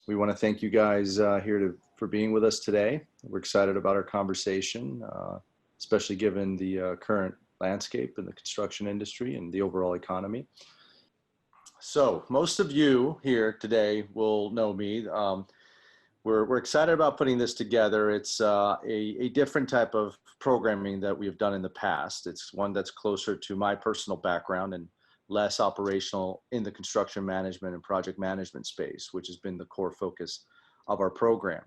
We want to thank you guys for being with us today. We're excited about our conversation, especially given the current landscape in the construction industry and the overall economy. So most of you here today will know me. We're excited about putting this together. It's a different type of programming that we have done in the past. It's one that's closer to my personal background and less operational in the construction management and project management space, which has been the core focus of our program.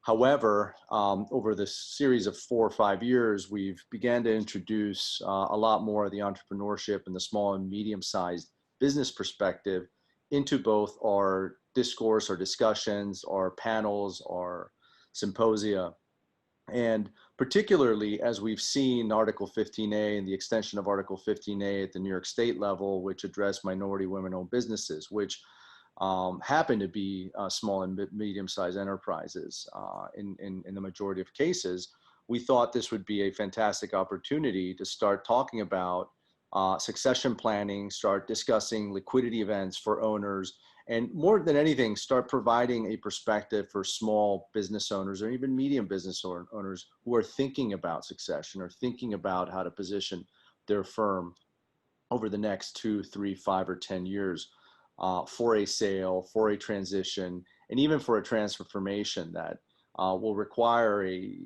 However, over this series of 4 or 5 years, we've began to introduce a lot more of the entrepreneurship and the small and medium-sized business perspective into both our discourse, our discussions, our panels, our symposia. And particularly as we've seen Article 15A and the extension of Article 15A at the New York State level, which addressed minority women-owned businesses, which happen to be small and medium-sized enterprises in the majority of cases, we thought this would be a fantastic opportunity to start talking about succession planning, start discussing liquidity events for owners, and more than anything, start providing a perspective for small business owners or even medium business owners who are thinking about succession or thinking about how to position their firm over the next 2, 3, 5, or 10 years for a sale, for a transition, and even for a transformation that will require a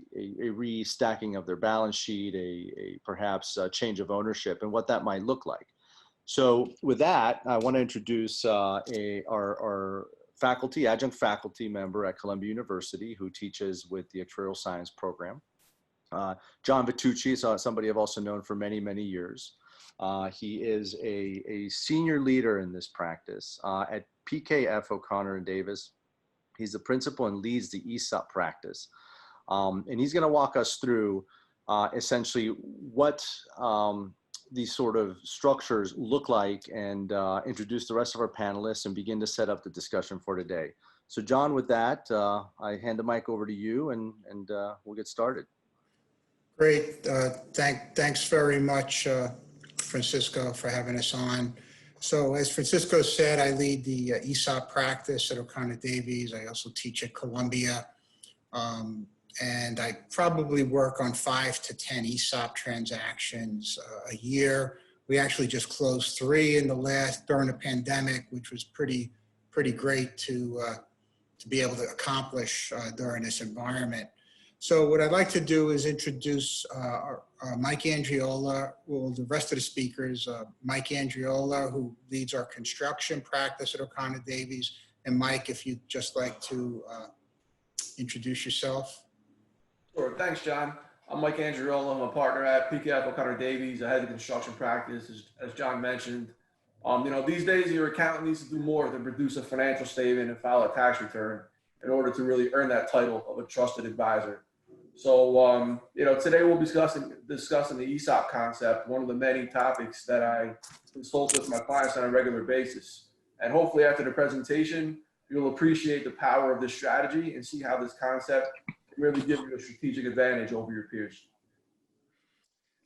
restacking of their balance sheet, perhaps a change of ownership, and what that might look like. So with that, I want to introduce our faculty, adjunct faculty member at Columbia University who teaches with the actuarial science program. John Vitucci is somebody I've also known for many, many years. He is a senior leader in this practice at PKF O'Connor and Davis. He's the principal and leads the ESOP practice. And he's going to walk us through essentially what these sort of structures look like and introduce the rest of our panelists and begin to set up the discussion for today. So John, with that, I hand the mic over to you and we'll get started. Great. Thanks very much, Francisco, for having us on. So as Francisco said, I lead the ESOP practice at O'Connor Davies. I also teach at Columbia. And I probably work on 5 to 10 ESOP transactions a year. We actually just closed 3 in during the pandemic, which was pretty great to be able to accomplish during this environment. So what I'd like to do is introduce Mike Andriola, well, the rest of the speakers, Mike Andriola, who leads our construction practice at O'Connor Davies. And Mike, if you'd just like to introduce yourself. Sure. Thanks, John. I'm Mike Andriola. I'm a partner at PKF O'Connor Davies. I head the construction practice, as John mentioned. These days your accountant needs to do more than produce a financial statement and file a tax return in order to really earn that title of a trusted advisor. So, today we'll be discussing the ESOP concept, one of the many topics that I consult with my clients on a regular basis. And hopefully after the presentation, you'll appreciate the power of this strategy and see how this concept can really give you a strategic advantage over your peers.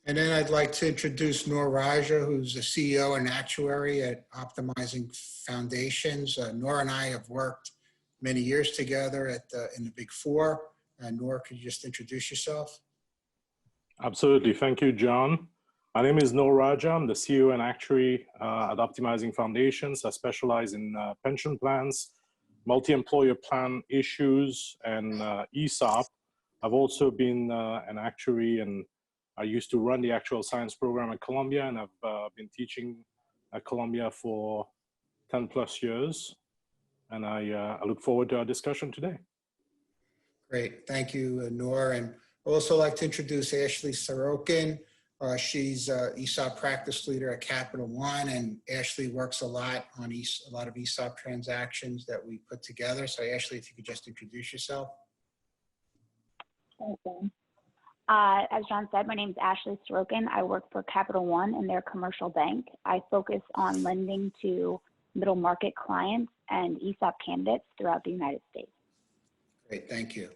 And then I'd like to introduce Noor Raja, who's the CEO and actuary at Optimizing Foundations. Noor and I have worked many years together in the Big Four. Noor, could you just introduce yourself? Absolutely. Thank you, John. My name is Noor Raja. I'm the CEO and actuary at Optimizing Foundations. I specialize in pension plans, multi-employer plan issues, and ESOP. I've also been an actuary, and I used to run the actual science program at Columbia, and I've been teaching at Columbia for 10+ years. And I look forward to our discussion today. Great. Thank you, Noor. And I'd also like to introduce Ashley Sorokin. She's ESOP practice leader at Capital One, and Ashley works a lot on a lot of ESOP transactions that we put together. So Ashley, if you could just introduce yourself. Okay. As John said, my name is Ashley Sorokin. I work for Capital One in their commercial bank. I focus on lending to middle market clients and ESOP candidates throughout the United States. Great, thank you.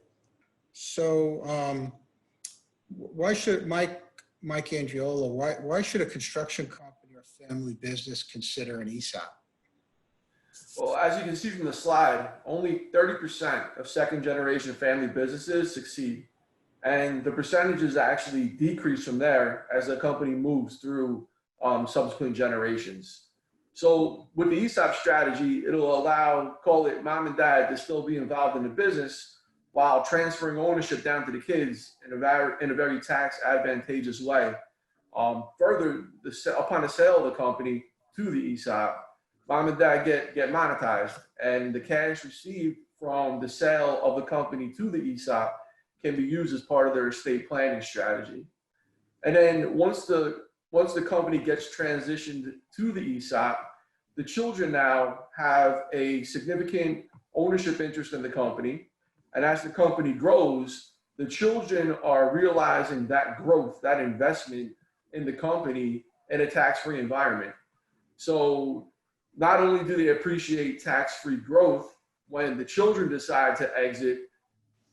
So why should Mike Andriola, why should a construction company or family business consider an ESOP? Well, as you can see from the slide, only 30% of second generation family businesses succeed. And the percentages actually decrease from there as the company moves through subsequent generations. So with the ESOP strategy, it'll allow, call it mom and dad, to still be involved in the business while transferring ownership down to the kids in a very tax advantageous way. Further, upon the sale of the company to the ESOP, mom and dad get monetized, and the cash received from the sale of the company to the ESOP can be used as part of their estate planning strategy. And then once the company gets transitioned to the ESOP, the children now have a significant ownership interest in the company. And as the company grows, the children are realizing that growth, that investment in the company in a tax-free environment. So not only do they appreciate tax-free growth, when the children decide to exit,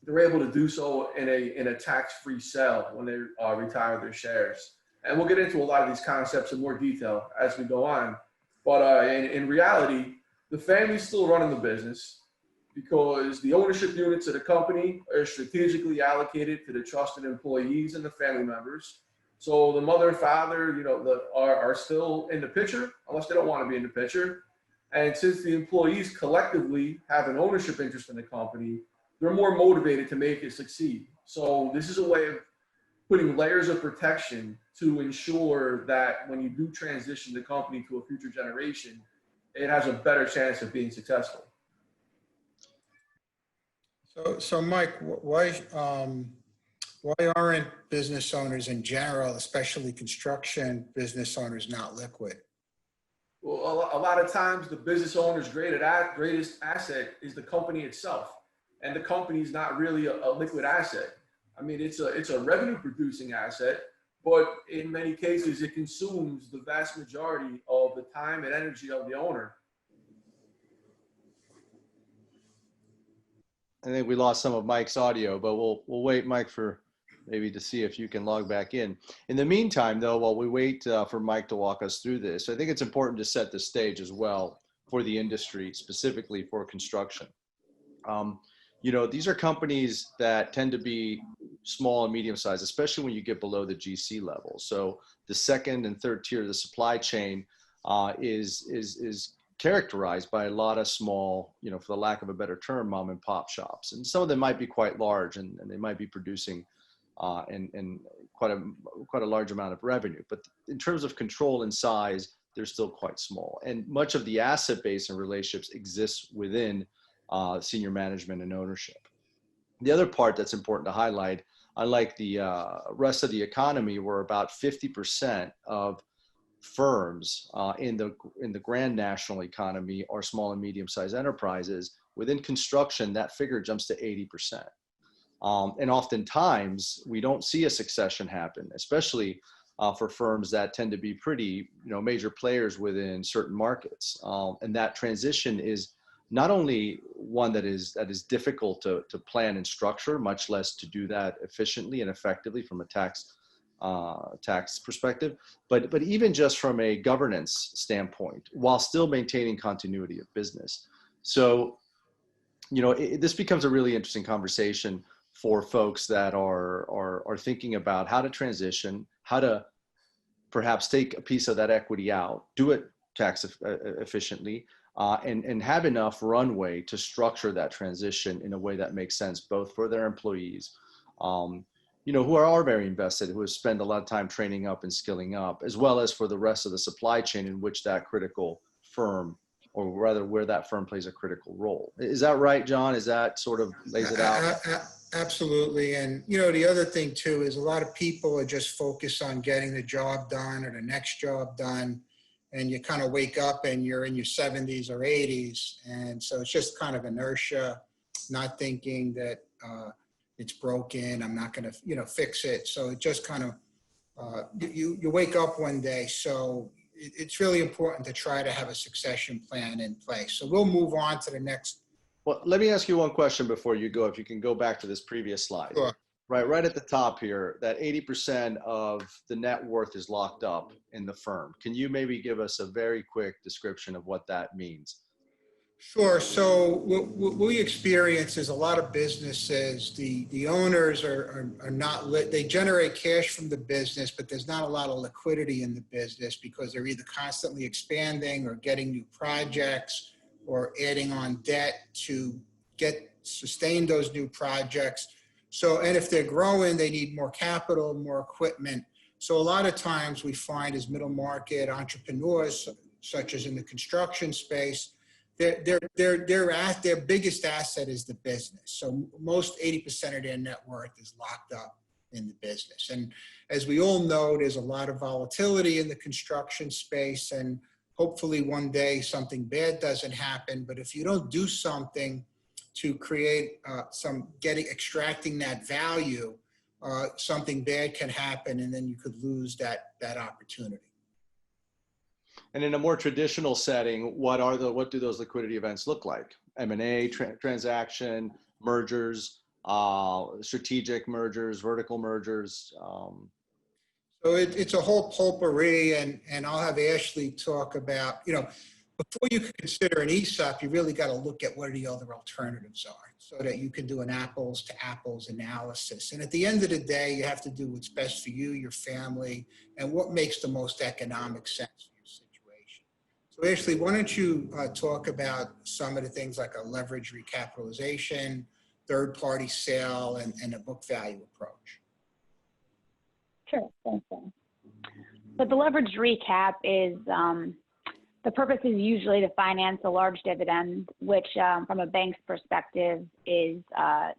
they're able to do so in a tax-free sale when they retire their shares. And we'll get into a lot of these concepts in more detail as we go on. But in reality, the family's still running the business because the ownership units of the company are strategically allocated to the trusted employees and the family members. So the mother and father, are still in the picture unless they don't want to be in the picture. And since the employees collectively have an ownership interest in the company, they're more motivated to make it succeed. So this is a way of putting layers of protection to ensure that when you do transition the company to a future generation, it has a better chance of being successful. So Mike, why aren't business owners in general, especially construction business owners, not liquid? Well, a lot of times the business owner's greatest asset is the company itself. And the company is not really a liquid asset. I mean, it's a revenue producing asset, but in many cases it consumes the vast majority of the time and energy of the owner. I think we lost some of Mike's audio, but we'll wait, Mike, for maybe to see if you can log back in. In the meantime, though, while we wait for Mike to walk us through this, I think it's important to set the stage as well for the industry, specifically for construction. These are companies that tend to be small and medium sized, especially when you get below the GC level. So the second and third tier of the supply chain is characterized by a lot of small, for the lack of a better term, mom and pop shops. And some of them might be quite large and they might be producing and quite a large amount of revenue. But in terms of control and size, they're still quite small. And much of the asset base and relationships exists within senior management and ownership. The other part that's important to highlight, unlike the rest of the economy, where about 50% of firms in the grand national economy are small and medium-sized enterprises, within construction, that figure jumps to 80%. And oftentimes, we don't see a succession happen, especially for firms that tend to be pretty, major players within certain markets. And that transition is not only one that is difficult to plan and structure, much less to do that efficiently and effectively from a tax perspective, but even just from a governance standpoint, while still maintaining continuity of business. So, this becomes a really interesting conversation for folks that are thinking about how to transition, how to perhaps take a piece of that equity out, do it tax efficiently, and have enough runway to structure that transition in a way that makes sense, both for their employees, who are very invested, who have spent a lot of time training up and skilling up, as well as for the rest of the supply chain in which that critical firm, or rather where that firm plays a critical role. Is that right, John? Is that sort of lays it out? Absolutely. And, the other thing too is a lot of people are just focused on getting the job done or the next job done. And you kind of wake up and you're in your 70s or 80s. And so it's just kind of inertia, not thinking that it's broken, I'm not going to, fix it. So it just kind of, you wake up one day. So it's really important to try to have a succession plan in place. So we'll move on to the next. Well, let me ask you one question before you go, if you can go back to this previous slide. Sure. Right at the top here, that 80% of the net worth is locked up in the firm. Can you maybe give us a very quick description of what that means? Sure. So what we experience is a lot of businesses, the owners are not lit. They generate cash from the business, but there's not a lot of liquidity in the business because they're either constantly expanding or getting new projects or adding on debt to sustain those new projects. So, and if they're growing, they need more capital, more equipment. So a lot of times we find as middle market entrepreneurs, such as in the construction space, their biggest asset is the business. So most 80% of their net worth is locked up in the business. And as we all know, there's a lot of volatility in the construction space, and hopefully one day something bad doesn't happen. But if you don't do something to create extracting that value, something bad can happen, and then you could lose that opportunity. And in a more traditional setting, what do those liquidity events look like? M&A transaction, mergers, strategic mergers, vertical mergers. So it's a whole potpourri, and I'll have Ashley talk about, before you can consider an ESOP, you really got to look at what the other alternatives are so that you can do an apples to apples analysis. And at the end of the day, you have to do what's best for you, your family, and what makes the most economic sense for your situation. So Ashley, why don't you talk about some of the things like a leverage recapitalization, third-party sale, and a book value approach? Sure, thanks, Ben. So the leverage recap is, the purpose is usually to finance a large dividend, which from a bank's perspective is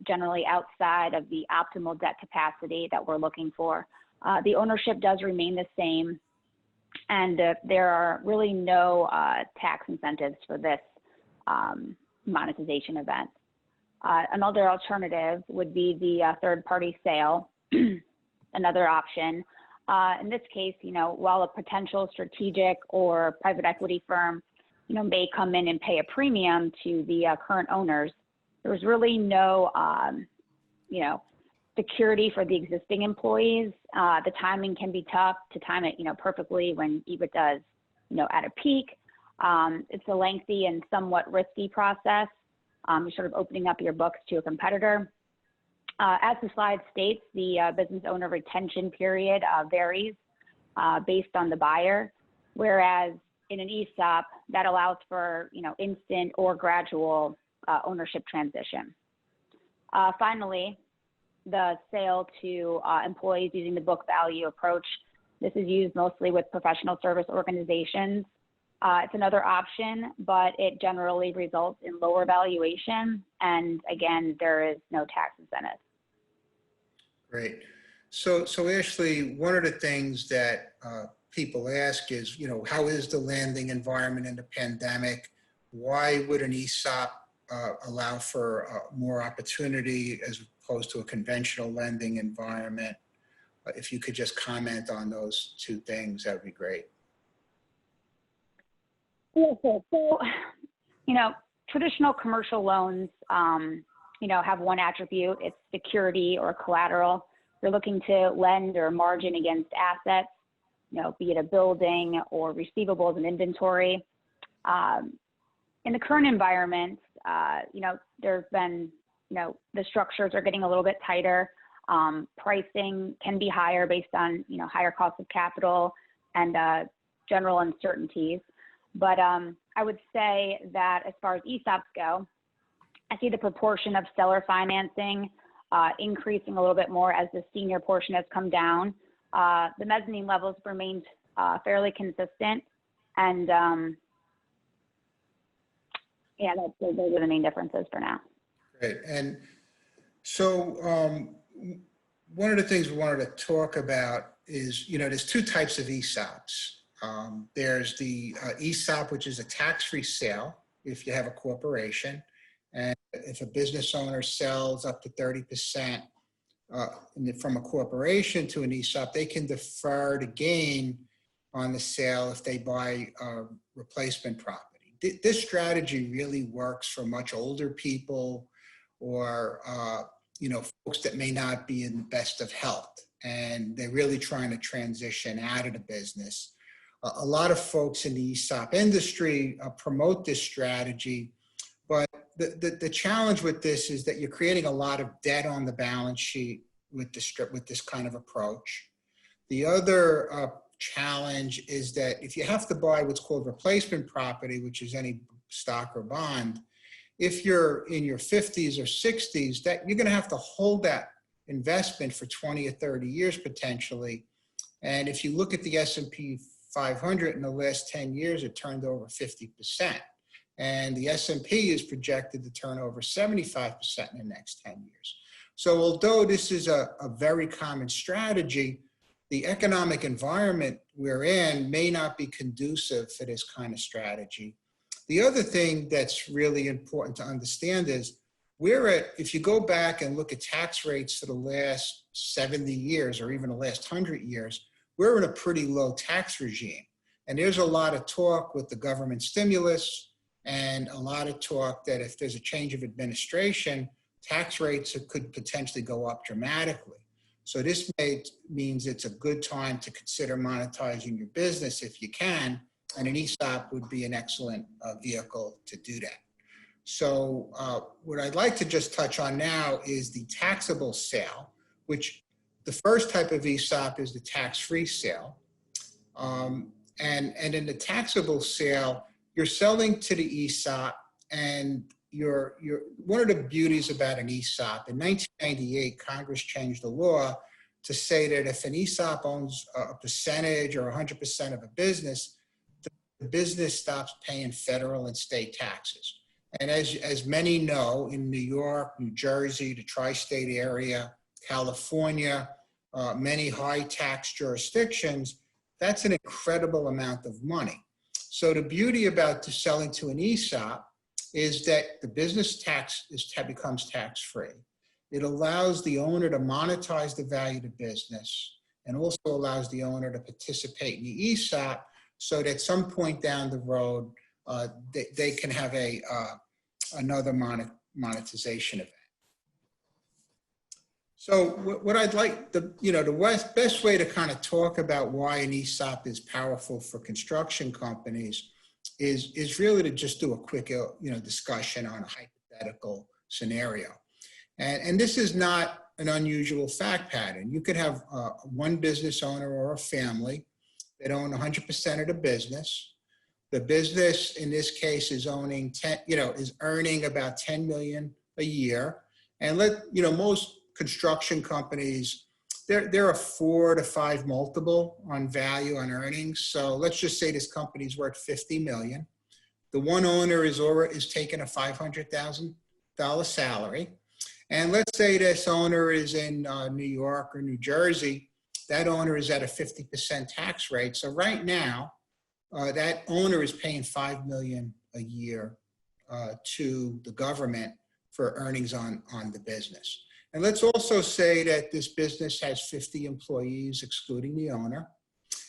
generally outside of the optimal debt capacity that we're looking for. The ownership does remain the same, and there are really no tax incentives for this monetization event. Another alternative would be the third-party sale, another option. In this case, while a potential strategic or private equity firm, may come in and pay a premium to the current owners, there's really no, security for the existing employees. The timing can be tough to time it, perfectly when EBITDA is, at a peak. It's a lengthy and somewhat risky process. You're sort of opening up your books to a competitor. As the slide states, the business owner retention period varies based on the buyer, whereas in an ESOP, that allows for instant or gradual ownership transition. Finally, the sale to employees using the book value approach. This is used mostly with professional service organizations. It's another option, but it generally results in lower valuation, and again, there is no tax incentive. Great. So Ashley, one of the things that people ask is, how is the lending environment in the pandemic? Why would an ESOP allow for more opportunity as opposed to a conventional lending environment? If you could just comment on those two things, that would be great. Yeah, so, traditional commercial loans, have one attribute, it's security or collateral. You're looking to lend or margin against assets, be it a building or receivables and inventory. In the current environment, there's been, the structures are getting a little bit tighter. Pricing can be higher based on, higher cost of capital and general uncertainties. But I would say that as far as ESOPs go, I see the proportion of seller financing increasing a little bit more as the senior portion has come down. The mezzanine levels remained fairly consistent, and those are the main differences for now. Great. And so one of the things we wanted to talk about is, there's two types of ESOPs. There's the ESOP, which is a tax-free sale if you have a corporation. And if a business owner sells up to 30% from a corporation to an ESOP, they can defer the gain on the sale if they buy replacement property. This strategy really works for much older people or folks that may not be in the best of health, and they're really trying to transition out of the business. A lot of folks in the ESOP industry promote this strategy the challenge with this is that you're creating a lot of debt on the balance sheet with this kind of approach. The other challenge is that if you have to buy what's called replacement property, which is any stock or bond, if you're in your 50s or 60s, that you're going to have to hold that investment for 20 or 30 years potentially. And if you look at the S&P 500 in the last 10 years, it turned over 50%. And the S&P is projected to turn over 75% in the next 10 years. So although this is a very common strategy, the economic environment we're in may not be conducive for this kind of strategy. The other thing that's really important to understand is if you go back and look at tax rates for the last 70 years or even the last 100 years, we're in a pretty low tax regime. And there's a lot of talk with the government stimulus and a lot of talk that if there's a change of administration, tax rates could potentially go up dramatically. So this means it's a good time to consider monetizing your business if you can, and an ESOP would be an excellent vehicle to do that. So what I'd like to just touch on now is the taxable sale, which the first type of ESOP is the tax-free sale. And in the taxable sale, you're selling to the ESOP, and one of the beauties about an ESOP, in 1998, Congress changed the law to say that if an ESOP owns a percentage or 100% of a business, the business stops paying federal and state taxes. And as many know, in New York, New Jersey, the tri-state area, California, many high tax jurisdictions, that's an incredible amount of money. So the beauty about selling to an ESOP is that the business tax becomes tax-free. It allows the owner to monetize the value of the business and also allows the owner to participate in the ESOP so that at some point down the road, they can have another monetization event. So what I'd like, the best way to kind of talk about why an ESOP is powerful for construction companies is really to just do a quick discussion on a hypothetical scenario. And this is not an unusual fact pattern. You could have one business owner or a family that own 100% of the business. The business in this case is earning about 10 million a year. And most construction companies, they're a 4 to 5 multiple on value on earnings. So let's just say this company's worth 50 million. The one owner is taking a $500,000 salary. And let's say this owner is in New York or New Jersey. That owner is at a 50% tax rate. So right now, that owner is paying $5 million a year to the government for earnings on the business. And let's also say that this business has 50 employees, excluding the owner.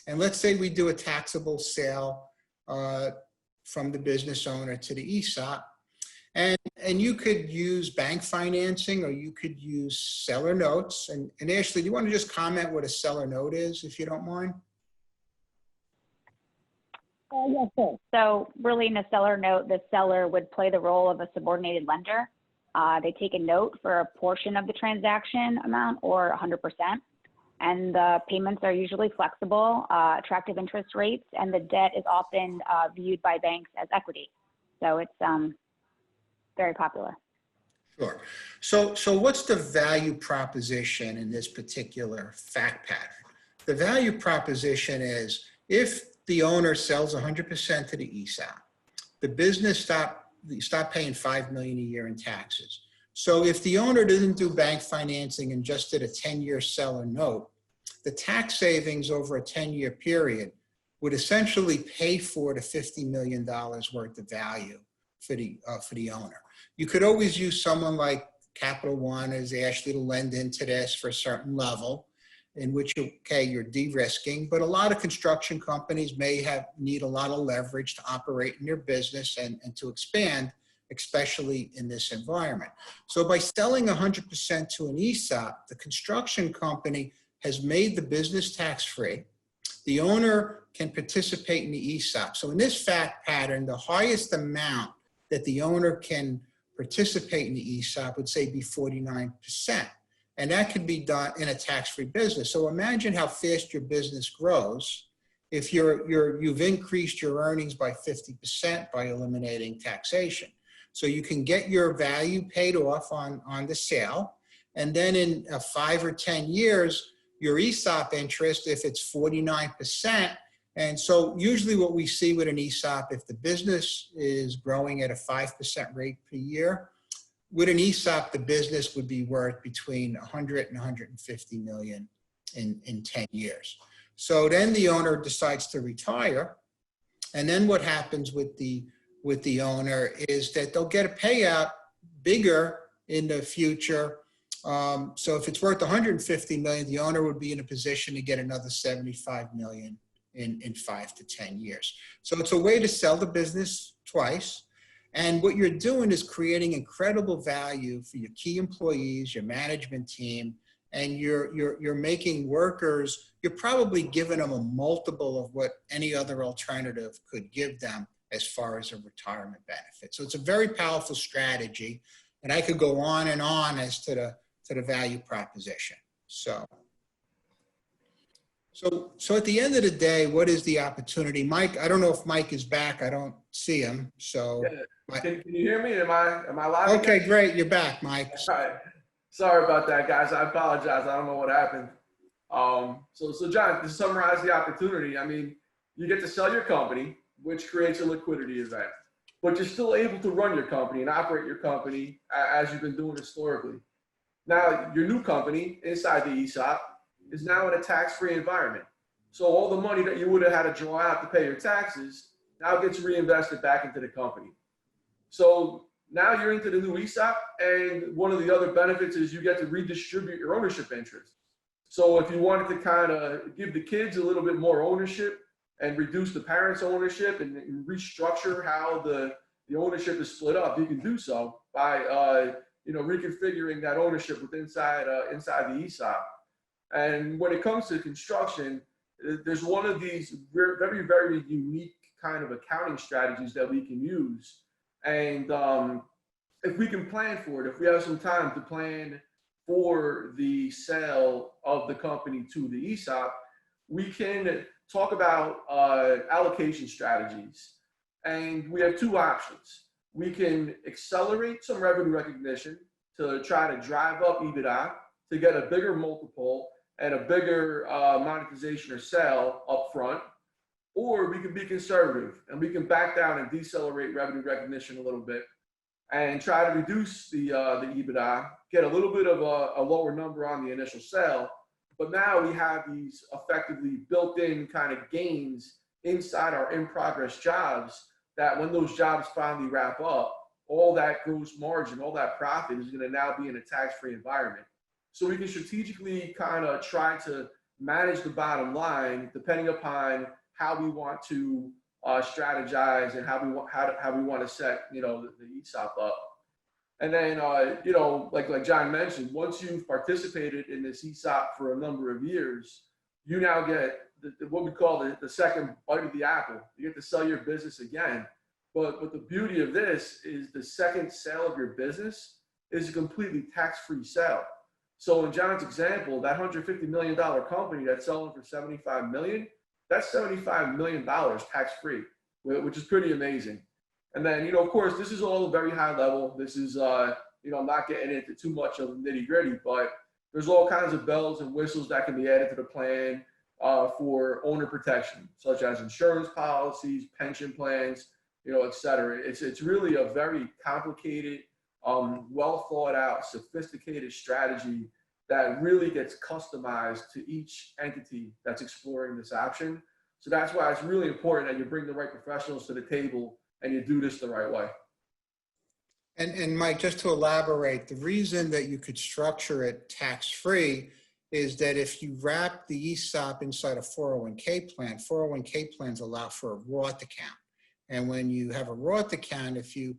And let's say we do a taxable sale from the business owner to the ESOP. And you could use bank financing or you could use seller notes. And Ashley, do you want to just comment what a seller note is, if you don't mind? Yes, sir. So really in a seller note, the seller would play the role of a subordinated lender. They take a note for a portion of the transaction amount or 100%. And the payments are usually flexible, attractive interest rates, and the debt is often viewed by banks as equity. So it's very popular. Sure. So what's the value proposition in this particular fact pattern? The value proposition is if the owner sells 100% to the ESOP, the business stop paying $5 million a year in taxes. So if the owner didn't do bank financing and just did a 10-year seller note, the tax savings over a 10-year period would essentially pay for the $50 million worth of value for the owner. You could always use someone like Capital One as Ashley to lend into this for a certain level in which, you're de-risking, but a lot of construction companies may need a lot of leverage to operate in their business and to expand, especially in this environment. So by selling 100% to an ESOP, the construction company has made the business tax-free. The owner can participate in the ESOP. So in this fact pattern, the highest amount that the owner can participate in the ESOP would say be 49%. And that can be done in a tax-free business. So imagine how fast your business grows if you've increased your earnings by 50% by eliminating taxation. So you can get your value paid off on the sale. And then in 5 or 10 years, your ESOP interest, if it's 49%, and so usually what we see with an ESOP, if the business is growing at a 5% rate per year, with an ESOP, the business would be worth between 100 and 150 million in 10 years. So then the owner decides to retire. And then what happens with the owner is that they'll get a payout bigger in the future. So if it's worth 150 million, the owner would be in a position to get another 75 million in 5 to 10 years. So it's a way to sell the business twice. And what you're doing is creating incredible value for your key employees, your management team, and you're making workers, you're probably giving them a multiple of what any other alternative could give them as far as a retirement benefit. So it's a very powerful strategy. And I could go on and on as to the value proposition. So at the end of the day, what is the opportunity? Mike, I don't know if Mike is back. I don't see him. So can you hear me? Am I live? Okay, great. You're back, Mike. All right. Sorry about that, guys. I apologize. I don't know what happened. So John, to summarize the opportunity, I mean, you get to sell your company, which creates a liquidity event, but you're still able to run your company and operate your company as you've been doing historically. Now, your new company inside the ESOP is now in a tax-free environment. So all the money that you would have had to draw out to pay your taxes now gets reinvested back into the company. So now you're into the new ESOP, and one of the other benefits is you get to redistribute your ownership interest. So if you wanted to kind of give the kids a little bit more ownership and reduce the parents' ownership and restructure how the ownership is split up, you can do so by reconfiguring that ownership inside the ESOP. And when it comes to construction, there's one of these very, very unique kind of accounting strategies that we can use. And if we can plan for it, if we have some time to plan for the sale of the company to the ESOP, we can talk about allocation strategies. And we have two options. We can accelerate some revenue recognition to try to drive up EBITDA to get a bigger multiple and a bigger monetization or sale up front, or we can be conservative and we can back down and decelerate revenue recognition a little bit and try to reduce the EBITDA, get a little bit of a lower number on the initial sale, but now we have these effectively built-in kind of gains inside our in-progress jobs that when those jobs finally wrap up, all that gross margin, all that profit is going to now be in a tax-free environment. So we can strategically kind of try to manage the bottom line depending upon how we want to strategize and how we want to set the ESOP up. And then like John mentioned, once you've participated in this ESOP for a number of years, you now get what we call the second bite of the apple. You get to sell your business again. But the beauty of this is the second sale of your business is a completely tax-free sale. So in John's example, that $150 million company that's selling for $75 million, that's $75 million tax-free, which is pretty amazing. And then, of course, this is all very high level. This is, I'm not getting into too much of the nitty gritty, but there's all kinds of bells and whistles that can be added to the plan for owner protection, such as insurance policies, pension plans, et cetera. It's really a very complicated, well thought out, sophisticated strategy that really gets customized to each entity that's exploring this option. So that's why it's really important that you bring the right professionals to the table and you do this the right way. And Mike, just to elaborate, the reason that you could structure it tax-free is that if you wrap the ESOP inside a 401k plan, 401k plans allow for a Roth account. And when you have a Roth account, if you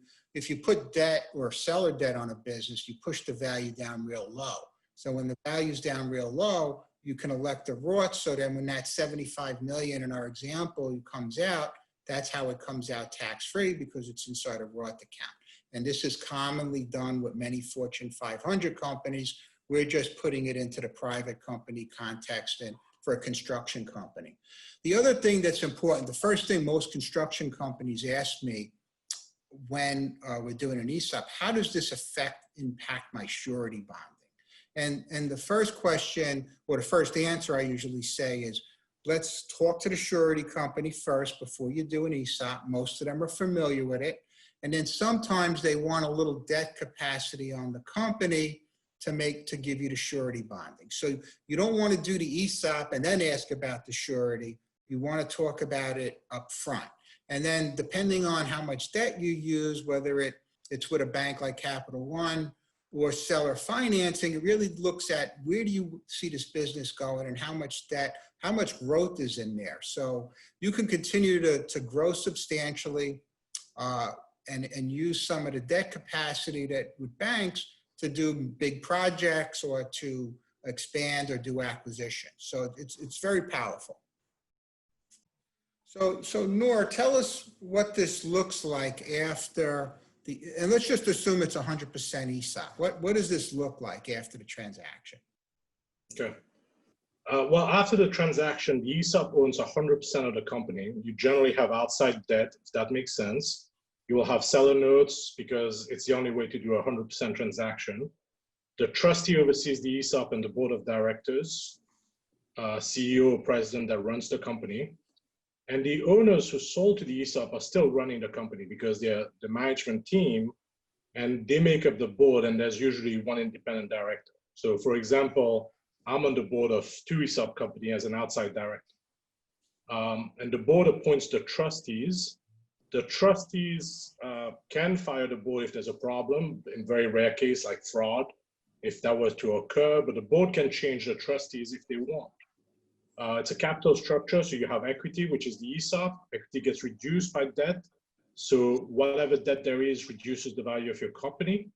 put debt or seller debt on a business, you push the value down real low. So when the value's down real low, you can elect a Roth. So then when that 75 million in our example comes out, that's how it comes out tax-free because it's inside a Roth account. And this is commonly done with many Fortune 500 companies. We're just putting it into the private company context and for a construction company. The other thing that's important, the first thing most construction companies ask me when we're doing an ESOP, how does this impact my surety bonding? And the first question, or the first answer I usually say is, let's talk to the surety company first before you do an ESOP. Most of them are familiar with it. And then sometimes they want a little debt capacity on the company to give you the surety bonding. So you don't want to do the ESOP and then ask about the surety. You want to talk about it up front. And then depending on how much debt you use, whether it's with a bank like Capital One or seller financing, it really looks at where do you see this business going and how much debt, how much growth is in there. So you can continue to grow substantially and use some of the debt capacity that with banks to do big projects or to expand or do acquisitions. So it's very powerful. So Nora, tell us what this looks like after and let's just assume it's 100% ESOP. What does this look like after the transaction? Okay. Well, after the transaction, the ESOP owns 100% of the company. You generally have outside debt, if that makes sense. You will have seller notes because it's the only way to do a 100% transaction. The trustee oversees the ESOP and the board of directors, CEO or president that runs the company. And the owners who sold to the ESOP are still running the company because they're the management team and they make up the board, and there's usually one independent director. So for example, I'm on the board of 2 ESOP companies as an outside director. And the board appoints the trustees. The trustees can fire the board if there's a problem, in very rare case like fraud, if that was to occur, but the board can change the trustees if they want. It's a capital structure, so you have equity, which is the ESOP. Equity gets reduced by debt. So whatever debt there is reduces the value of your company.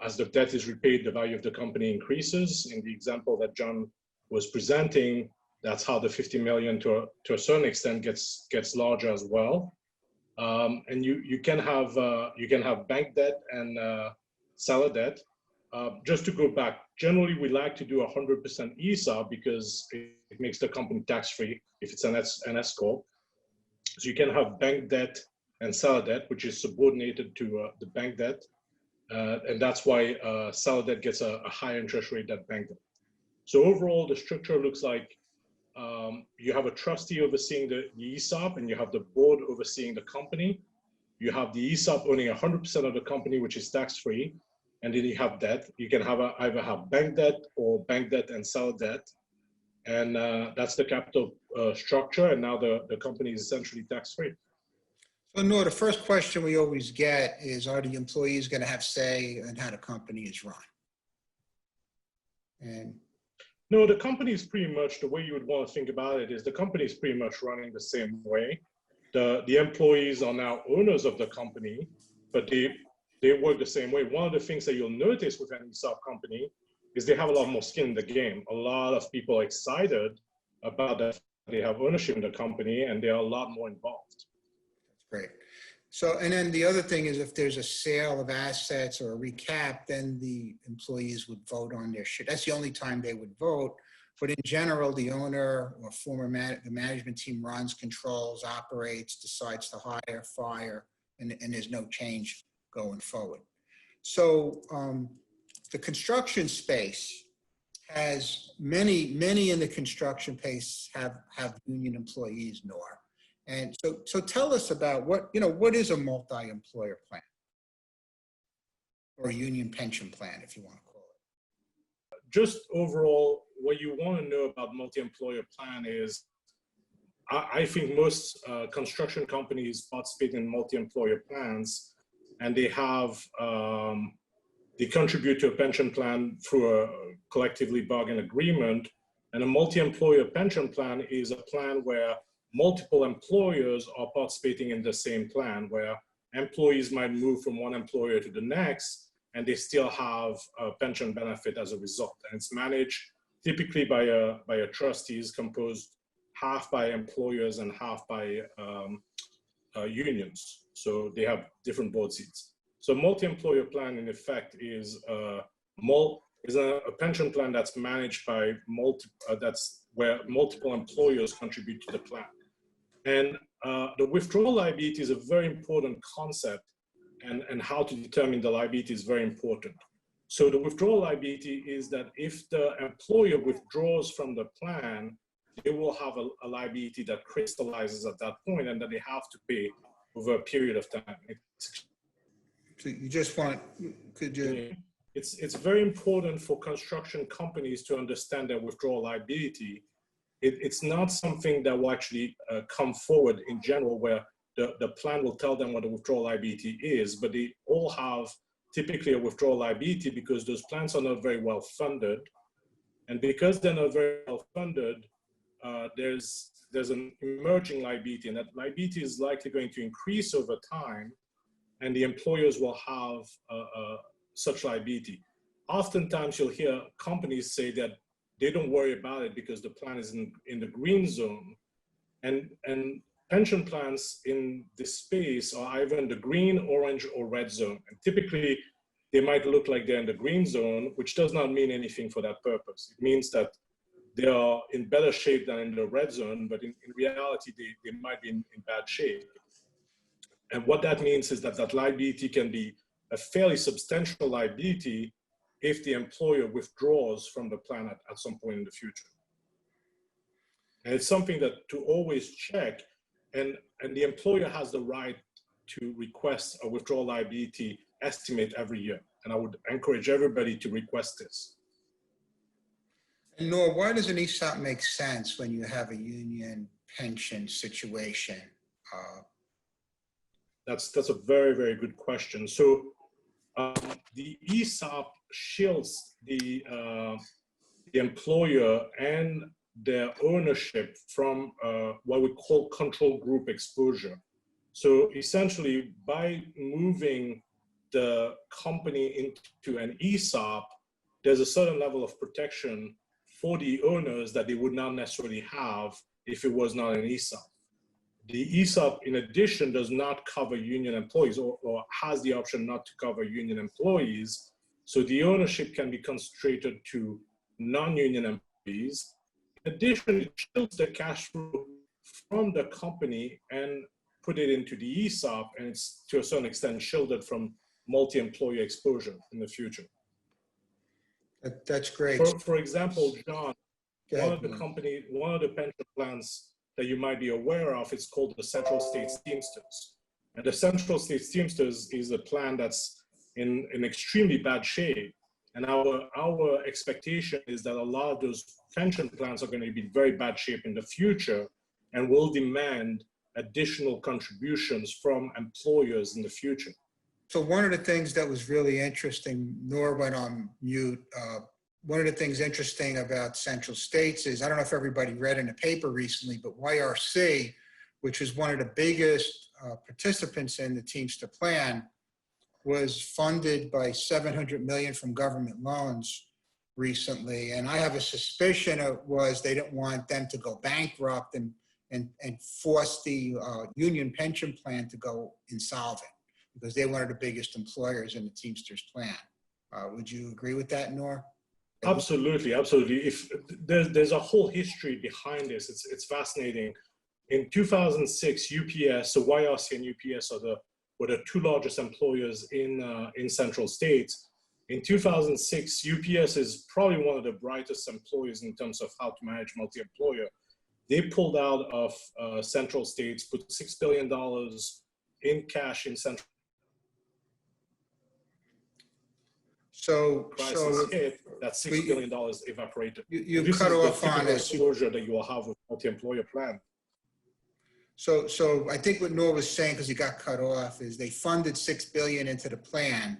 As the debt is repaid, the value of the company increases. In the example that John was presenting, that's how the 50 million to a certain extent gets larger as well. And you can have bank debt and seller debt. Just to go back, generally we like to do 100% ESOP because it makes the company tax-free if it's an S corp. So you can have bank debt and seller debt, which is subordinated to the bank debt, and that's why seller debt gets a higher interest rate than bank debt. So overall, the structure looks like you have a trustee overseeing the ESOP, and you have the board overseeing the company. You have the ESOP owning 100% of the company, which is tax-free. And then you have debt. You can have either have bank debt or bank debt and seller debt. And that's the capital structure. And now the company is essentially tax-free. So Nora, the first question we always get is, are the employees going to have say in how the company is run? And no, the company is pretty much, the way you would want to think about it is the company is pretty much running the same way. The employees are now owners of the company, but they work the same way. One of the things that you'll notice with an ESOP company is they have a lot more skin in the game. A lot of people are excited about that. They have ownership in the company and they are a lot more involved. that's great. So, and then the other thing is if there's a sale of assets or a recap, then the employees would vote on their share. That's the only time they would vote. But in general, the owner or the management team runs, controls, operates, decides to hire, fire, and there's no change going forward. So the construction space has many in the construction space have union employees, Nora. And so tell us about what is a multi-employer plan or a union pension plan, if you want to call it. Just overall, what you want to know about multi-employer plan is, I think most construction companies participate in multi-employer plans, and they contribute to a pension plan through a collectively bargained agreement. And a multi-employer pension plan is a plan where multiple employers are participating in the same plan, where employees might move from one employer to the next, and they still have a pension benefit as a result. And it's managed typically by a trustees composed half by employers and half by unions. So they have different board seats. So multi-employer plan, in effect, is a pension plan that's managed by that's where multiple employers contribute to the plan. And the withdrawal liability is a very important concept, and how to determine the liability is very important. So the withdrawal liability is that if the employer withdraws from the plan, they will have a liability that crystallizes at that point, and that they have to pay over a period of time. So you just want, could you? It's very important for construction companies to understand their withdrawal liability. It's not something that will actually come forward in general, where the plan will tell them what the withdrawal liability is, but they all have typically a withdrawal liability because those plans are not very well funded. And because they're not very well funded, there's an emerging liability, and that liability is likely going to increase over time, and the employers will have such liability. Oftentimes you'll hear companies say that they don't worry about it because the plan is in the green zone, and pension plans in this space are either in the green, orange, or red zone. And typically they might look like they're in the green zone, which does not mean anything for that purpose. It means that they are in better shape than in the red zone, but in reality, they might be in bad shape. And what that means is that that liability can be a fairly substantial liability if the employer withdraws from the plan at some point in the future. And it's something that to always check, and the employer has the right to request a withdrawal liability estimate every year. And I would encourage everybody to request this. And Nor, why does an ESOP make sense when you have a union pension situation? That's a very, very good question. So the ESOP shields the employer and their ownership from what we call control group exposure. So essentially, by moving the company into an ESOP, there's a certain level of protection for the owners that they would not necessarily have if it was not an ESOP. The ESOP, in addition, does not cover union employees, or has the option not to cover union employees. So the ownership can be concentrated to non-union employees. In addition, it shields the cash flow from the company and put it into the ESOP, and it's to a certain extent shielded from multi-employer exposure in the future. That's great. For example, John, one of the pension plans that you might be aware of, it's called the Central States Teamsters. And the Central States Teamsters is a plan that's in extremely bad shape. And our expectation is that a lot of those pension plans are going to be in very bad shape in the future and will demand additional contributions from employers in the future. So one of the things that was really interesting, Nor went on mute. One of the things interesting about Central States is, I don't know if everybody read in the paper recently, but YRC, which is one of the biggest participants in the Teamster plan, was funded by $700 million from government loans recently. And I have a suspicion it was they didn't want them to go bankrupt and force the union pension plan to go insolvent, because they're one of the biggest employers in the Teamsters plan. Would you agree with that, Nor? Absolutely, absolutely. If there's a whole history behind this, it's fascinating. In 2006, UPS, so YRC and UPS were the two largest employers in Central States. In 2006, UPS is probably one of the brightest employers in terms of how to manage multi-employer. They pulled out of Central States, put $6 billion in cash in Central. So hit, that $6 billion evaporated. You this cut is off the on us. exposure that you will have with multi-employer plan. So I think what Nor was saying, because he got cut off, is they funded $6 billion into the plan.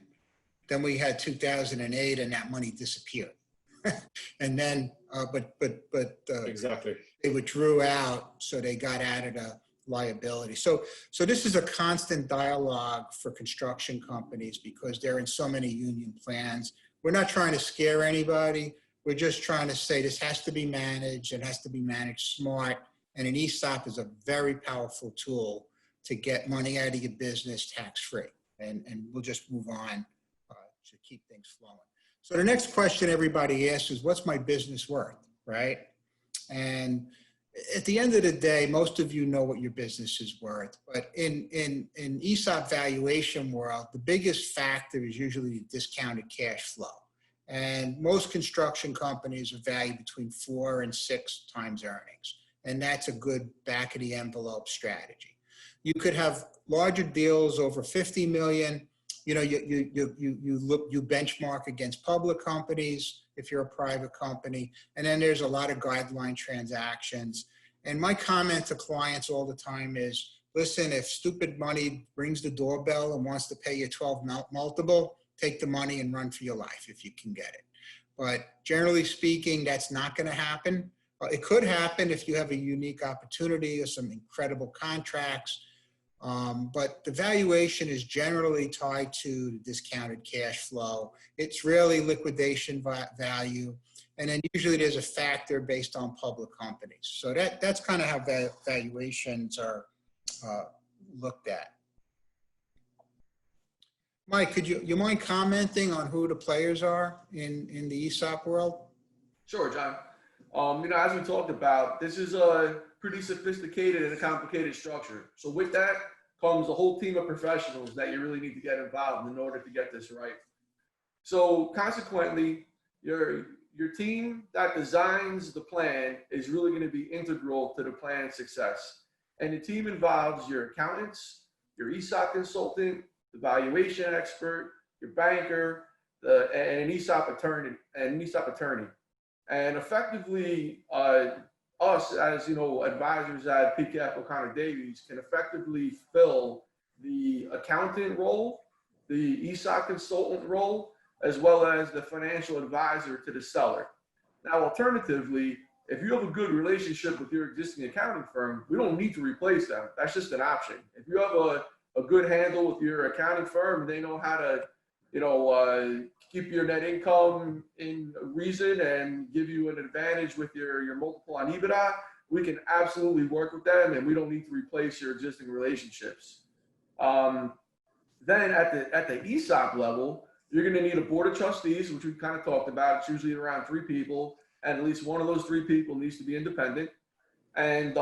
Then we had 2008, and that money disappeared. And then, Exactly. They withdrew out, so they got added a liability. So this is a constant dialogue for construction companies because they're in so many union plans. We're not trying to scare anybody. We're just trying to say this has to be managed. It has to be managed smart. And an ESOP is a very powerful tool to get money out of your business tax-free. and we'll just move on to keep things flowing. So the next question everybody asks is, what's my business worth, right? And at the end of the day, most of you know what your business is worth, but in ESOP valuation world, the biggest factor is usually the discounted cash flow. And most construction companies are valued between 4 and 6 times earnings. And that's a good back of the envelope strategy. You could have larger deals over 50 million. You know, you benchmark against public companies if you're a private company. And then there's a lot of guideline transactions. And my comment to clients all the time is, listen, if stupid money rings the doorbell and wants to pay you 12 multiple, take the money and run for your life if you can get it. But generally speaking, that's not going to happen. It could happen if you have a unique opportunity or some incredible contracts. But the valuation is generally tied to discounted cash flow. It's really liquidation value. And then usually there's a factor based on public companies. So that's kind of how valuations are looked at. Mike, could you mind commenting on who the players are in the ESOP world? Sure, John. You know, as we talked about, this is a pretty sophisticated and a complicated structure. So with that comes a whole team of professionals that you really need to get involved in order to get this right. So consequently, your team that designs the plan is really going to be integral to the plan's success. And the team involves your accountants, your ESOP consultant, the valuation expert, your banker, and an ESOP attorney, And effectively, us as, you know, advisors at PKF O'Connor Davies can effectively fill the accountant role, the ESOP consultant role, as well as the financial advisor to the seller. Now, alternatively, if you have a good relationship with your existing accounting firm, we don't need to replace them. That's just an option. If you have a good handle with your accounting firm and they know how to, you know, keep your net income in reason and give you an advantage with your multiple on EBITDA, we can absolutely work with them and we don't need to replace your existing relationships. Then at the ESOP level, you're going to need a board of trustees, which we've kind of talked about. It's usually around 3 people, and at least one of those 3 people needs to be independent. And,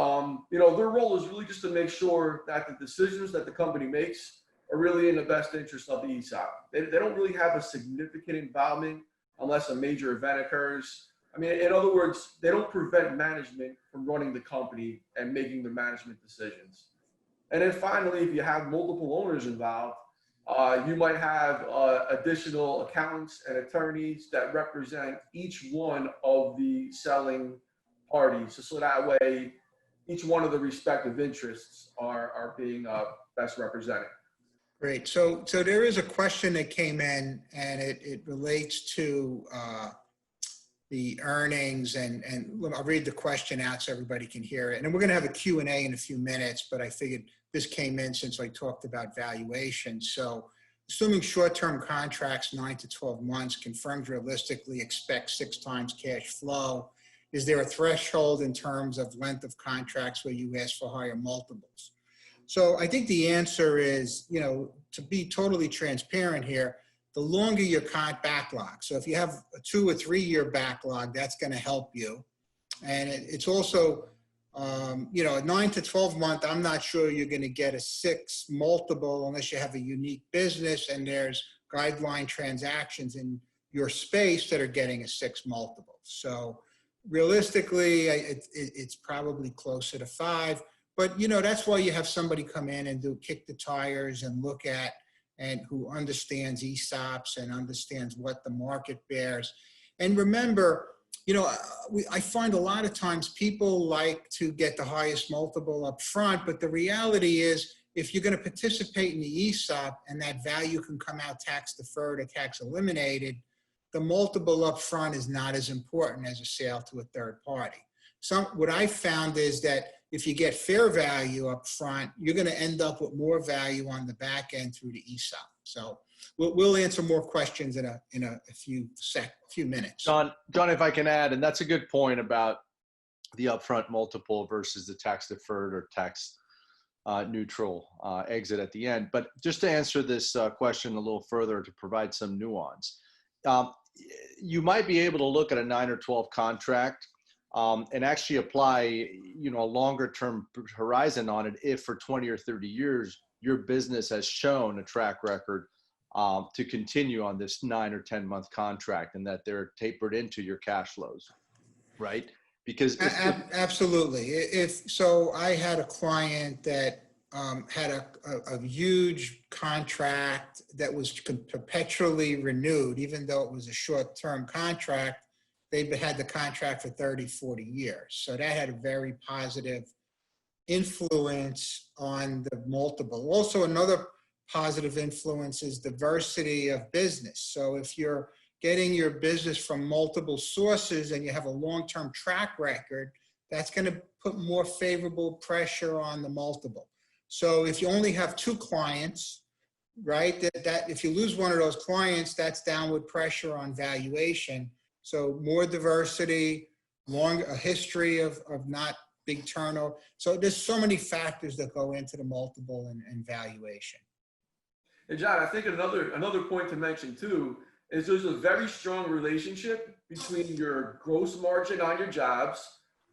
you know, their role is really just to make sure that the decisions that the company makes are really in the best interest of the ESOP. They don't really have a significant involvement unless a major event occurs. I mean, in other words, they don't prevent management from running the company and making the management decisions. And then finally, if you have multiple owners involved, you might have additional accountants and attorneys that represent each one of the selling parties. So that way, each one of the respective interests are being best represented. Great. So there is a question that came in, and it relates to the earnings, and I'll read the question out so everybody can hear it. And then we're going to have a Q&A in a few minutes, but I figured this came in since I talked about valuation. So assuming short-term contracts, 9 to 12 months, can firms realistically expect 6 times cash flow? Is there a threshold in terms of length of contracts where you ask for higher multiples? So I think the answer is, you know, to be totally transparent here, the longer your backlog. So if you have a 2 or 3 year backlog, that's going to help you. And it's also, you know, a 9 to 12 month, I'm not sure you're going to get a 6 multiple unless you have a unique business and there's guideline transactions in your space that are getting a 6 multiple. So realistically, it's probably closer to 5. But, you know, that's why you have somebody come in and kick the tires and look at, and who understands ESOPs and understands what the market bears. And remember, you know, I find a lot of times people like to get the highest multiple up front, but the reality is if you're going to participate in the ESOP and that value can come out tax deferred or tax eliminated, the multiple up front is not as important as a sale to a third party. What I found is that if you get fair value up front, you're going to end up with more value on the back end through the ESOP. So we'll answer more questions in a few minutes. John, if I can add, and that's a good point about the upfront multiple versus the tax deferred or tax neutral exit at the end. But just to answer this question a little further, to provide some nuance, you might be able to look at a 9 or 12 contract and actually apply, a longer term horizon on it if for 20 or 30 years your business has shown a track record to continue on this 9 or 10 month contract, and that they're tapered into your cash flows, right? Because absolutely. So, I had a client that had a huge contract that was perpetually renewed, even though it was a short-term contract. They've had the contract for 30, 40 years. So that had a very positive influence on the multiple. Also, another positive influence is diversity of business. So if you're getting your business from multiple sources and you have a long-term track record, that's going to put more favorable pressure on the multiple. So if you only have 2 clients, right, that if you lose one of those clients, that's downward pressure on valuation. So more diversity, a history of not big turnover. So there's so many factors that go into the multiple and valuation. And John, I think another point to mention too is there's a very strong relationship between your gross margin on your jobs,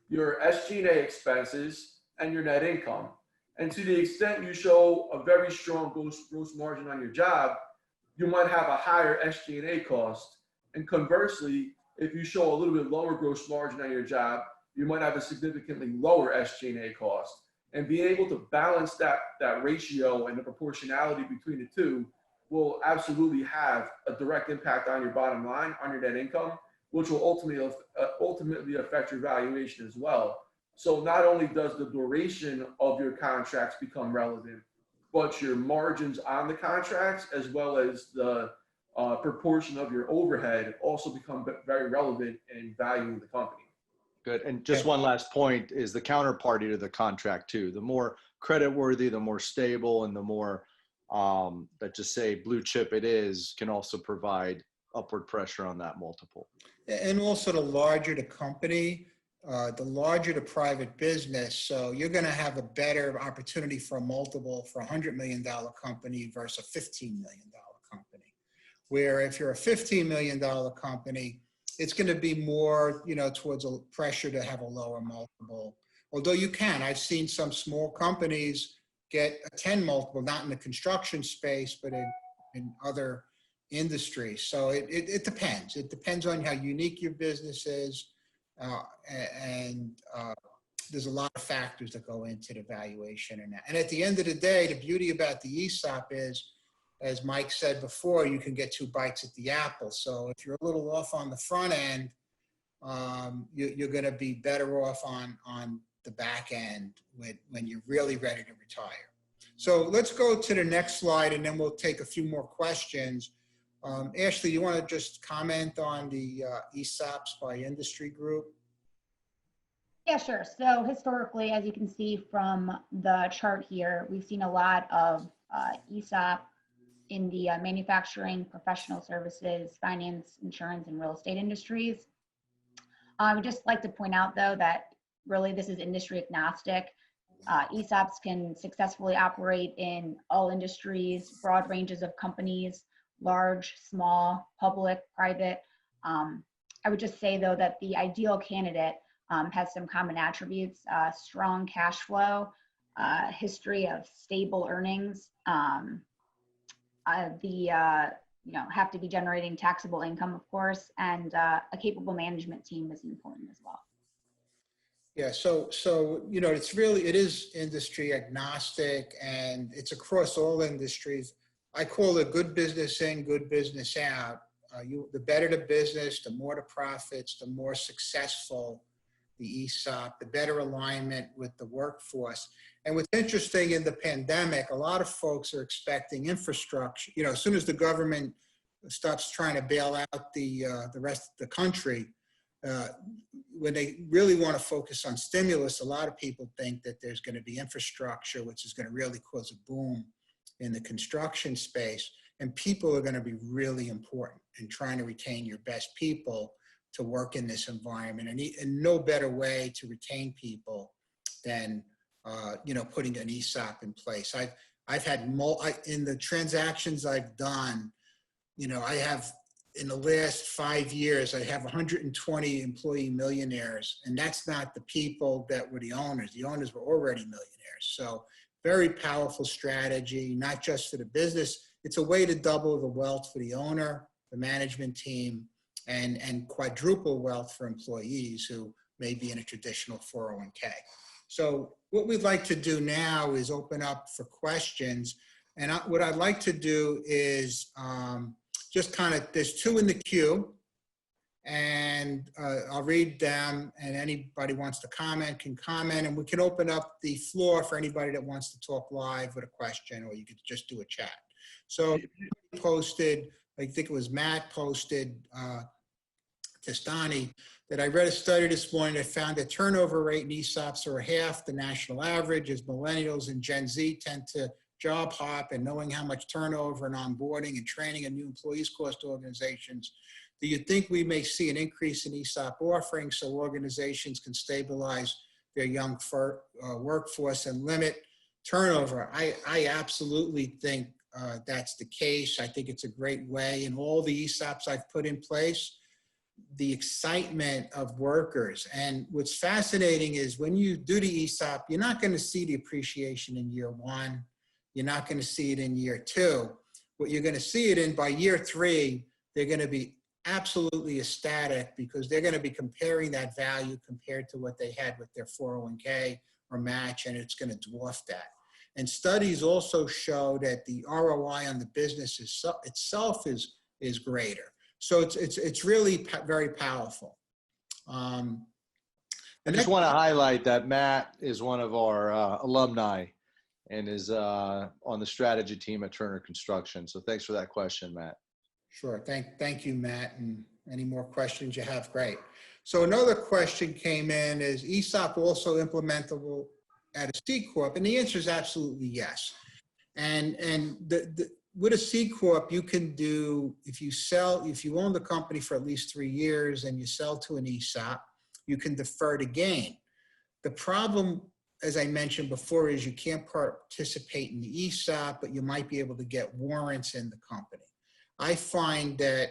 your SG&A expenses, and your net income. And to the extent you show a very strong gross margin on your job, you might have a higher SG&A cost. And conversely, if you show a little bit lower gross margin on your job, you might have a significantly lower SG&A cost. And being able to balance that ratio and the proportionality between the two will absolutely have a direct impact on your bottom line, on your net income, which will ultimately affect your valuation as well. So not only does the duration of your contracts become relevant, but your margins on the contracts, as well as the proportion of your overhead, also become very relevant in valuing the company. Good. And just one last point is the counterparty to the contract too. The more creditworthy, the more stable, and the more let's just say blue chip it is, can also provide upward pressure on that multiple. And also, the larger the company, the larger the private business. So you're going to have a better opportunity for a multiple for a $100 million company versus a $15 million company. Where if you're a $15 million company, it's going to be more, towards a pressure to have a lower multiple. Although I've seen some small companies get a 10 multiple, not in the construction space, but in other industries. So it depends. It depends on how unique your business is. And there's a lot of factors that go into the valuation and that. And at the end of the day, the beauty about the ESOP is, as Mike said before, you can get 2 bites at the apple. So if you're a little off on the front end, you're going to be better off on the back end when you're really ready to retire. So let's go to the next slide, and then we'll take a few more questions. Ashley, you want to just comment on the ESOPs by industry group? Yeah, sure. So historically, as you can see from the chart here, we've seen a lot of ESOP in the manufacturing, professional services, finance, insurance, and real estate industries. I would just like to point out, though, that really this is industry agnostic. ESOPs can successfully operate in all industries, broad ranges of companies, large, small, public, private. I would just say, though, that the ideal candidate has some common attributes: strong cash flow, history of stable earnings, have to be generating taxable income, of course, and a capable management team is important as well. Yeah, so it is industry agnostic, and it's across all industries. I call it good business in, good business out. The better the business, the more the profits, the more successful the ESOP, the better alignment with the workforce. And what's interesting in the pandemic, a lot of folks are expecting infrastructure. As soon as the government starts trying to bail out the rest of the country, when they really want to focus on stimulus, a lot of people think that there's going to be infrastructure, which is going to really cause a boom in the construction space. And people are going to be really important in trying to retain your best people to work in this environment. And no better way to retain people than putting an ESOP in place. I've had in the transactions I've done, I have in the last 5 years, I have 120 employee millionaires, and that's not the people that were the owners. The owners were already millionaires. So very powerful strategy, not just for the business. It's a way to double the wealth for the owner, the management team, and quadruple wealth for employees who may be in a traditional 401k. So what we'd like to do now is open up for questions. And what I'd like to do is just kind of, there's 2 in the queue, and I'll read them, and anybody wants to comment can comment, and we can open up the floor for anybody that wants to talk live with a question, or you could just do a chat. So posted, I think it was Matt posted, Testani, that I read a study this morning that found that turnover rate in ESOPs are half the national average, as millennials and Gen Z tend to job hop, and knowing how much turnover and onboarding and training of new employees cost organizations. Do you think we may see an increase in ESOP offerings so organizations can stabilize their young workforce and limit turnover? I absolutely think that's the case. I think it's a great way. In all the ESOPs I've put in place, the excitement of workers. And what's fascinating is when you do the ESOP, you're not going to see the appreciation in year 1. You're not going to see it in year 2. What you're going to see it in by year 3, they're going to be absolutely ecstatic, because they're going to be comparing that value compared to what they had with their 401k or match, and it's going to dwarf that. And studies also show that the ROI on the business itself is greater. So it's really very powerful. I just want to highlight that Matt is one of our alumni and is on the strategy team at Turner Construction. So thanks for that question, Matt. Sure. Thank you, Matt. And any more questions you have, great. So another question came in, is ESOP also implementable at a C Corp? And the answer is absolutely yes. And with a C Corp, you can do, if you own the company for at least 3 years and you sell to an ESOP, you can defer the gain. The problem, as I mentioned before, is you can't participate in the ESOP, but you might be able to get warrants in the company. I find that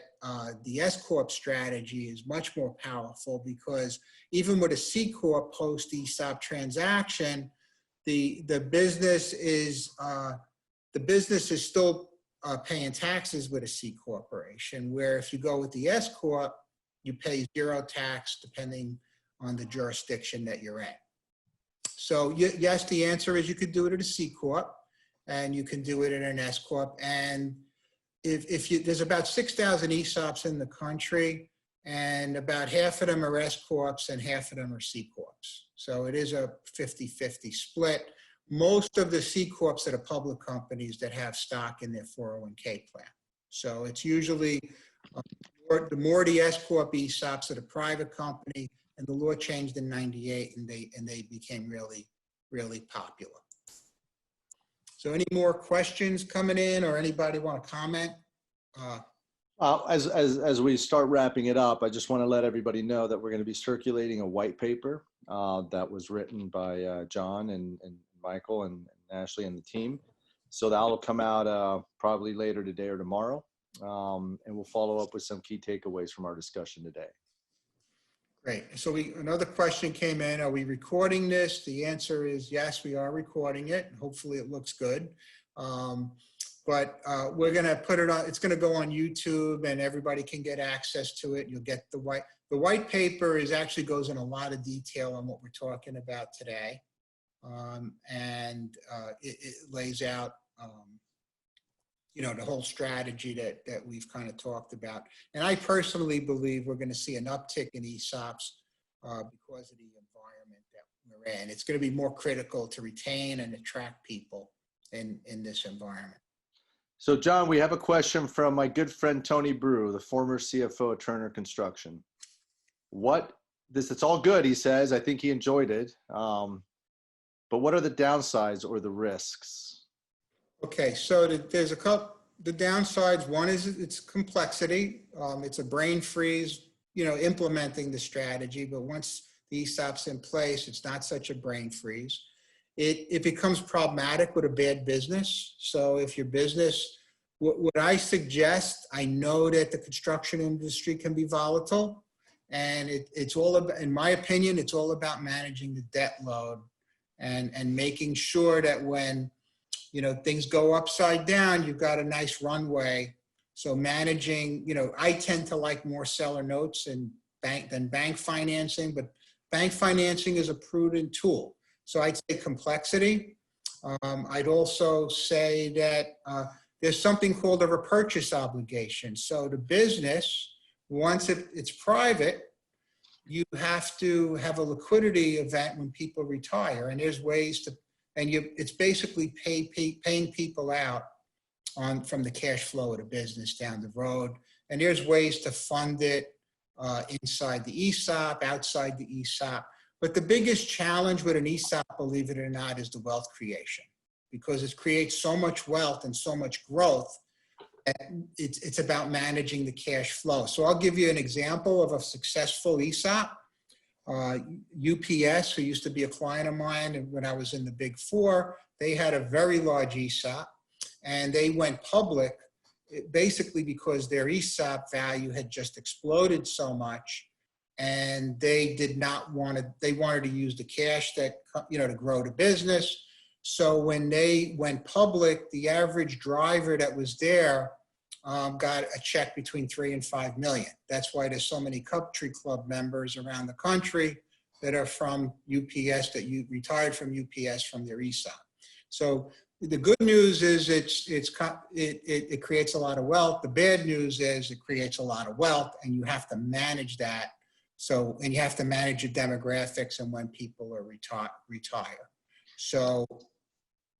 the S Corp strategy is much more powerful, because even with a C Corp post ESOP transaction, the business is still paying taxes with a C corporation, where if you go with the S Corp, you pay 0 tax depending on the jurisdiction that you're in. So yes, the answer is you could do it at a C Corp, and you can do it in an S Corp. And there's about 6,000 ESOPs in the country, and about half of them are S Corps and half of them are C Corps. So it is a 50-50 split. Most of the C Corps that are public companies that have stock in their 401k plan. So it's usually the more the S Corp ESOPs at a private company, and the law changed in '98, and they became really, really popular. So any more questions coming in, or anybody want to comment? As we start wrapping it up, I just want to let everybody know that we're going to be circulating a white paper that was written by John and Michael and Ashley and the team. So that will come out probably later today or tomorrow. And we'll follow up with some key takeaways from our discussion today. Great. So another question came in. Are we recording this? The answer is yes, we are recording it. Hopefully it looks good. But we're going to put it on, it's going to go on YouTube, and everybody can get access to it. You'll get the white paper actually goes in a lot of detail on what we're talking about today. It lays out, the whole strategy that we've kind of talked about. And I personally believe we're going to see an uptick in ESOPs because of the environment that we're in. It's going to be more critical to retain and attract people in this environment. So John, we have a question from my good friend, Tony Brew, the former CFO at Turner Construction. It's all good, he says. I think he enjoyed it. But what are the downsides or the risks? Okay, so there's a couple, the downsides. One is its complexity. It's a brain freeze, implementing the strategy, but once the ESOP's in place, it's not such a brain freeze. it becomes problematic with a bad business. So if your business, what I suggest, I know that the construction industry can be volatile, and it's all about, in my opinion, it's all about managing the debt load and making sure that when, you know, things go upside down, you've got a nice runway. So managing, you know, I tend to like more seller notes and bank financing, but bank financing is a prudent tool. So I'd say complexity. I'd also say that there's something called a repurchase obligation. So the business, once it's private, you have to have a liquidity event when people retire, and there's ways to, and it's basically paying people out from the cash flow of the business down the road. And there's ways to fund it inside the ESOP, outside the ESOP. But the biggest challenge with an ESOP, believe it or not, is the wealth creation, because it creates so much wealth and so much growth. It's about managing the cash flow. So I'll give you an example of a successful ESOP. UPS, who used to be a client of mine, and when I was in the Big Four, they had a very large ESOP, and they went public basically because their ESOP value had just exploded so much, and they did not want to, they wanted to use the cash that, you know, to grow the business. So when they went public, the average driver that was there got a check between 3 and 5 million. That's why there's so many Country Club members around the country that are from UPS, that you retired from UPS from their ESOP. So the good news is it creates a lot of wealth. The bad news is it creates a lot of wealth, and you have to manage that. So, and you have to manage your demographics and when people are retire. So,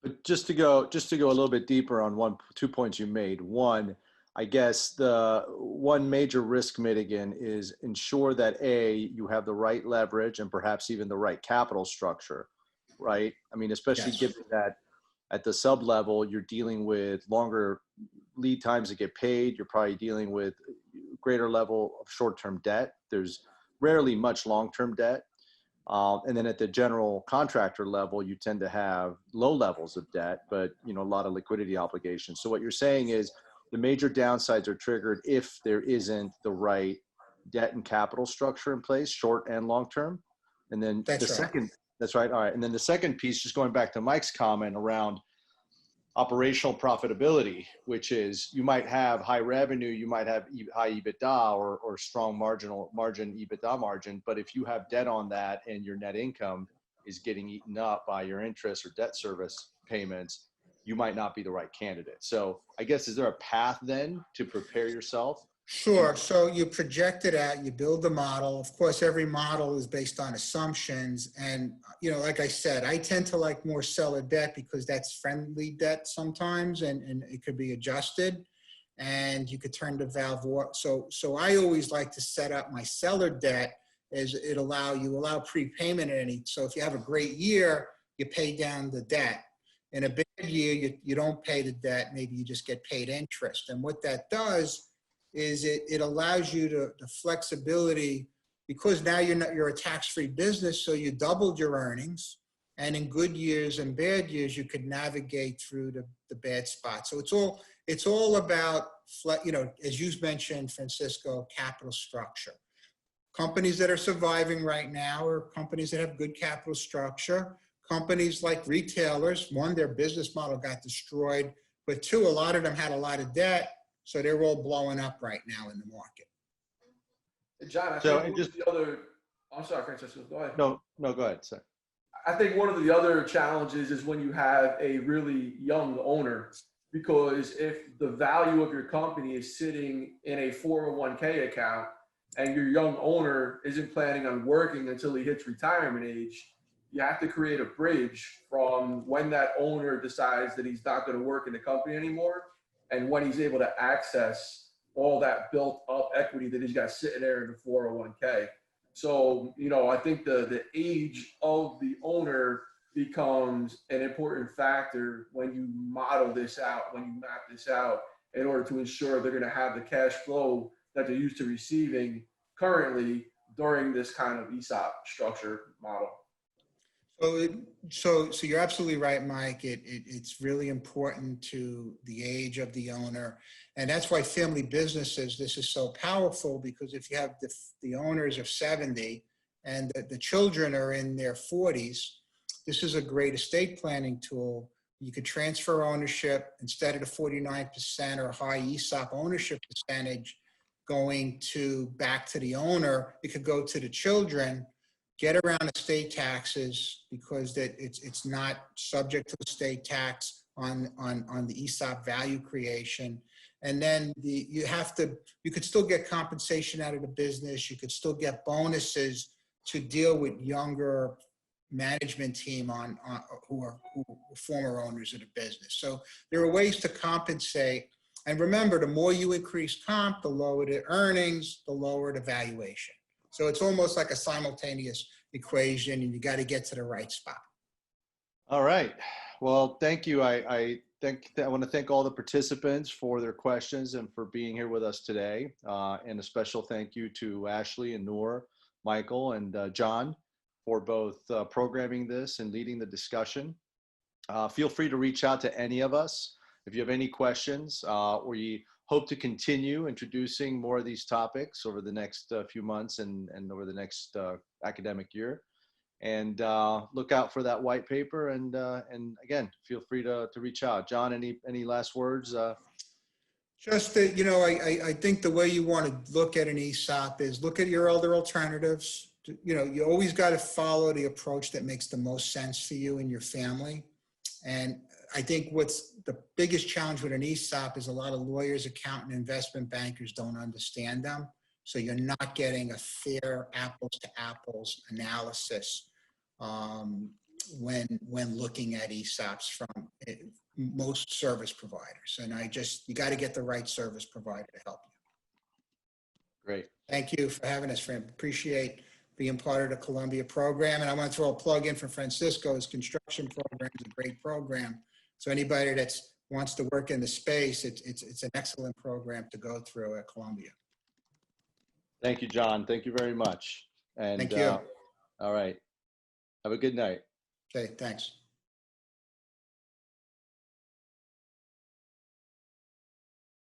But just to go a little bit deeper on 2 points you made. One, I guess the one major risk mitigant is ensure that you have the right leverage and perhaps even the right capital structure, right? I mean, especially yes. given that at the sub level, you're dealing with longer lead times to get paid. You're probably dealing with greater level of short-term debt. There's rarely much long-term debt. And then at the general contractor level, you tend to have low levels of debt, but, you know, a lot of liquidity obligations. So what you're saying is the major downsides are triggered if there isn't the right debt and capital structure in place, short and long term. And then that's right. All right. And then the second piece, just going back to Mike's comment around operational profitability, which is you might have high revenue, you might have high EBITDA or strong margin EBITDA margin, but if you have debt on that and your net income is getting eaten up by your interest or debt service payments, you might not be the right candidate. So I guess, is there a path then to prepare yourself? Sure. So you project it out, you build the model. Of course, every model is based on assumptions. And, you know, like I said, I tend to like more seller debt because that's friendly debt sometimes, and it could be adjusted and you could turn the valve off. So I always like to set up my seller debt as you allow prepayment at any. So if you have a great year, you pay down the debt. In a bad year, you don't pay the debt. Maybe you just get paid interest. And what that does is it allows you the flexibility, because now you're a tax-free business, so you doubled your earnings, and in good years and bad years, you could navigate through the bad spots. So it's all about, you know, as you mentioned, Francisco, capital structure. Companies that are surviving right now are companies that have good capital structure. Companies like retailers, one, their business model got destroyed, but two, a lot of them had a lot of debt. So they're all blowing up right now in the market. John, I So think the other, I'm sorry, Francisco, go ahead. No, go ahead, sir. I think one of the other challenges is when you have a really young owner, because if the value of your company is sitting in a 401k account and your young owner isn't planning on working until he hits retirement age, you have to create a bridge from when that owner decides that he's not going to work in the company anymore and when he's able to access all that built up equity that he's got sitting there in the 401k. So, you know, I think the age of the owner becomes an important factor when you model this out, when you map this out, in order to ensure they're going to have the cash flow that they're used to receiving currently during this kind of ESOP structure model. So you're absolutely right, Mike. It's really important to the age of the owner. And that's why family businesses, this is so powerful, because if you have the owners of 70 and the children are in their 40s, this is a great estate planning tool. You could transfer ownership instead of the 49% or high ESOP ownership percentage going back to the owner. It could go to the children, get around estate taxes because it's not subject to estate tax on the ESOP value creation. And then you could still get compensation out of the business. You could still get bonuses to deal with younger management team who are former owners of the business. So there are ways to compensate. And remember, the more you increase comp, the lower the earnings, the lower the valuation. So it's almost like a simultaneous equation, and you got to get to the right spot. All right. Well, thank you. I want to thank all the participants for their questions and for being here with us today. And a special thank you to Ashley and Noor, Michael, and John for both programming this and leading the discussion. Feel free to reach out to any of us if you have any questions. We hope to continue introducing more of these topics over the next few months and over the next academic year. And look out for that white paper. And again, feel free to reach out. John, any last words? Just that, I think the way you want to look at an ESOP is look at your other alternatives. You always got to follow the approach that makes the most sense for you and your family. And I think what's the biggest challenge with an ESOP is a lot of lawyers, accountant, investment bankers don't understand them. So you're not getting a fair apples to apples analysis when looking at ESOPs from most service providers. And you got to get the right service provider to help you. Great. Thank you for having us, friend. Appreciate being part of the Columbia program. And I want to throw a plug in for Francisco's construction program. It's a great program. So anybody that wants to work in the space, it's an excellent program to go through at Columbia. Thank you, John. Thank you very much. And Thank you. all right. Have a good night. Okay, thanks.